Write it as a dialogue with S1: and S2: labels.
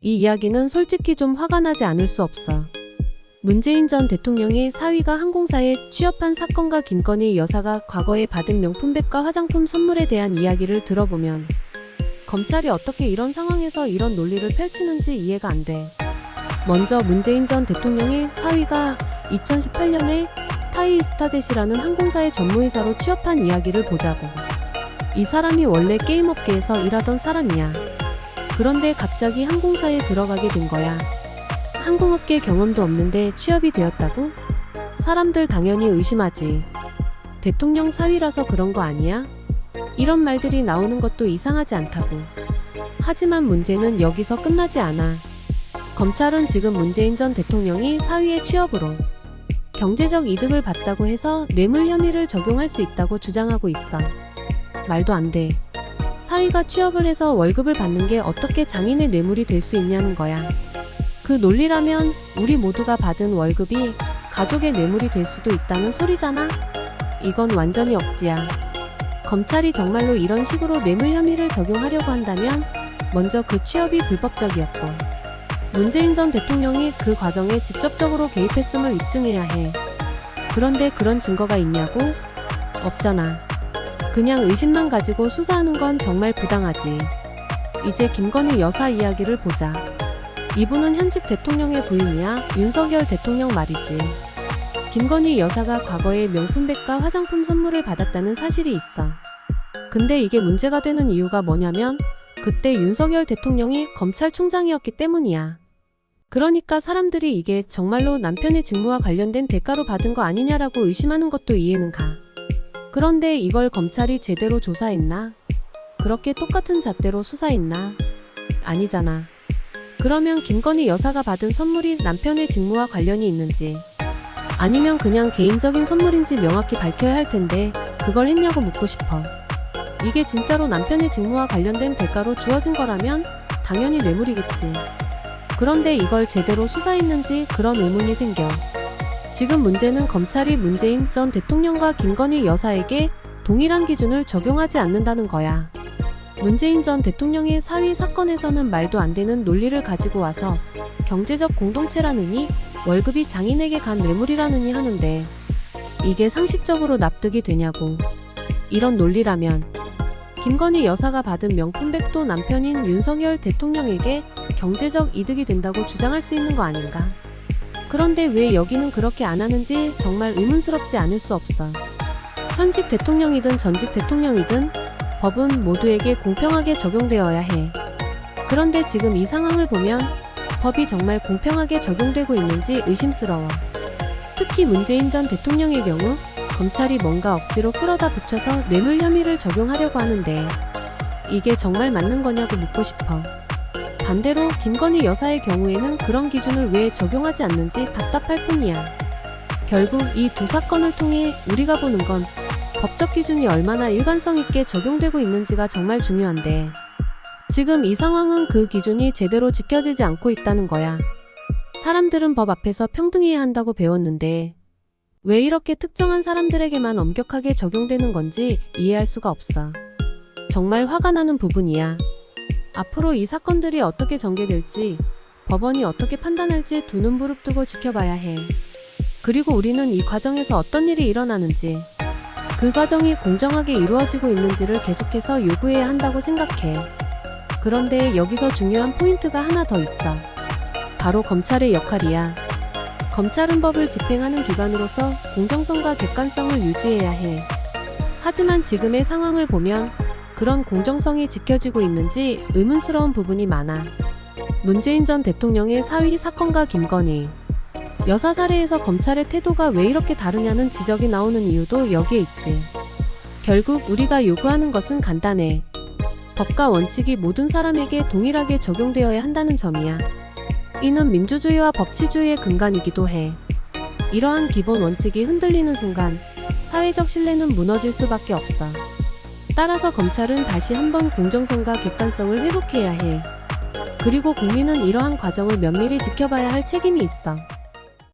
S1: 이 이야기는 솔직히 좀 화가 나지 않을 수 없어. 문재인 전 대통령의 사위가 항공사에 취업한 사건과 김건희 여사가 과거에 받은 명품백과 화장품 선물에 대한 이야기를 들어보면 검찰이 어떻게 이런 상황에서 이런 논리를 펼치는지 이해가 안 돼. 먼저 문재인 전 대통령의 사위가 2018년에 타이스타젯이라는 항공사의 전무이사로 취업한 이야기를 보자고. 이 사람이 원래 게임업계에서 일하던 사람이야. 그런데 갑자기 항공사에 들어가게 된 거야. 항공업계 경험도 없는데 취업이 되었다고? 사람들 당연히 의심하지. 대통령 사위라서 그런 거 아니야? 이런 말들이 나오는 것도 이상하지 않다고. 하지만 문제는 여기서 끝나지 않아. 검찰은 지금 문재인 전 대통령이 사위의 취업으로 경제적 이득을 봤다고 해서 뇌물 혐의를 적용할 수 있다고 주장하고 있어. 말도 안 돼. 사위가 취업을 해서 월급을 받는 게 어떻게 장인의 뇌물이 될 수 있냐는 거야. 그 논리라면 우리 모두가 받은 월급이 가족의 뇌물이 될 수도 있다는 소리잖아? 이건 완전히 억지야. 검찰이 정말로 이런 식으로 뇌물 혐의를 적용하려고 한다면 먼저 그 취업이 불법적이었고 문재인 전 대통령이 그 과정에 직접적으로 개입했음을 입증해야 해. 그런데 그런 증거가 있냐고? 없잖아. 그냥 의심만 가지고 수사하는 건 정말 부당하지. 이제 김건희 여사 이야기를 보자. 이분은 현직 대통령의 부인이야. 윤석열 대통령 말이지. 김건희 여사가 과거에 명품백과 화장품 선물을 받았다는 사실이 있어. 근데 이게 문제가 되는 이유가 뭐냐면 그때 윤석열 대통령이 검찰총장이었기 때문이야. 그러니까 사람들이 이게 정말로 남편의 직무와 관련된 대가로 받은 거 아니냐라고 의심하는 것도 이해는 가. 그런데 이걸 검찰이 제대로 조사했나? 그렇게 똑같은 잣대로 수사했나? 아니잖아. 그러면 김건희 여사가 받은 선물이 남편의 직무와 관련이 있는지 아니면 그냥 개인적인 선물인지 명확히 밝혀야 할 텐데 그걸 했냐고 묻고 싶어. 이게 진짜로 남편의 직무와 관련된 대가로 주어진 거라면 당연히 뇌물이겠지. 그런데 이걸 제대로 수사했는지 그런 의문이 생겨. 지금 문제는 검찰이 문재인 전 대통령과 김건희 여사에게 동일한 기준을 적용하지 않는다는 거야. 문재인 전 대통령의 사위 사건에서는 말도 안 되는 논리를 가지고 와서 경제적 공동체라느니 월급이 장인에게 간 뇌물이라느니 하는데 이게 상식적으로 납득이 되냐고. 이런 논리라면 김건희 여사가 받은 명품백도 남편인 윤석열 대통령에게 경제적 이득이 된다고 주장할 수 있는 거 아닌가? 그런데 왜 여기는 그렇게 안 하는지 정말 의문스럽지 않을 수 없어. 현직 대통령이든 전직 대통령이든 법은 모두에게 공평하게 적용되어야 해. 그런데 지금 이 상황을 보면 법이 정말 공평하게 적용되고 있는지 의심스러워. 특히 문재인 전 대통령의 경우 검찰이 뭔가 억지로 끌어다 붙여서 뇌물 혐의를 적용하려고 하는데 이게 정말 맞는 거냐고 묻고 싶어. 반대로 김건희 여사의 경우에는 그런 기준을 왜 적용하지 않는지 답답할 뿐이야. 결국 이 두 사건을 통해 우리가 보는 건 법적 기준이 얼마나 일관성 있게 적용되고 있는지가 정말 중요한데 지금 이 상황은 그 기준이 제대로 지켜지지 않고 있다는 거야. 사람들은 법 앞에서 평등해야 한다고 배웠는데 왜 이렇게 특정한 사람들에게만 엄격하게 적용되는 건지 이해할 수가 없어. 정말 화가 나는 부분이야. 앞으로 이 사건들이 어떻게 전개될지 법원이 어떻게 판단할지 두 눈 부릅뜨고 지켜봐야 해. 그리고 우리는 이 과정에서 어떤 일이 일어나는지 그 과정이 공정하게 이루어지고 있는지를 계속해서 요구해야 한다고 생각해. 그런데 여기서 중요한 포인트가 하나 더 있어. 바로 검찰의 역할이야. 검찰은 법을 집행하는 기관으로서 공정성과 객관성을 유지해야 해. 하지만 지금의 상황을 보면 그런 공정성이 지켜지고 있는지 의문스러운 부분이 많아. 문재인 전 대통령의 사위 사건과 김건희 여사 사례에서 검찰의 태도가 왜 이렇게 다르냐는 지적이 나오는 이유도 여기에 있지. 결국 우리가 요구하는 것은 간단해. 법과 원칙이 모든 사람에게 동일하게 적용되어야 한다는 점이야. 이는 민주주의와 법치주의의 근간이기도 해. 이러한 기본 원칙이 흔들리는 순간 사회적 신뢰는 무너질 수밖에 없어. 따라서 검찰은 다시 한번 공정성과 객관성을 회복해야 해. 그리고 국민은 이러한 과정을 면밀히 지켜봐야 할 책임이 있어.